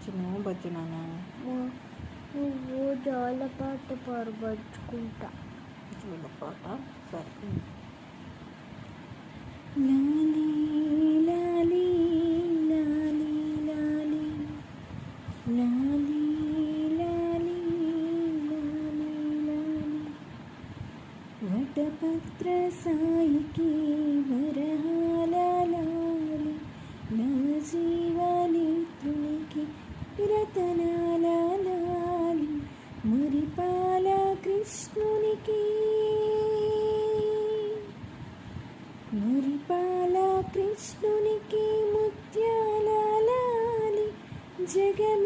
చిన్న బజ్జునానా నువ్వు జోలపాట పరబడుచుకుంటా. జోలపాట సరే. లాలి లాలి లాలి లాలి లాలి లాలి లాలి లాలి వటపత్ర సాయికి వరహాల లాలి నా జీవనేత్రునికి రతనాల లాలి మురిపాల కృష్ణునికి మురిపాల కృష్ణునికి ముత్యాల లాలి జగమే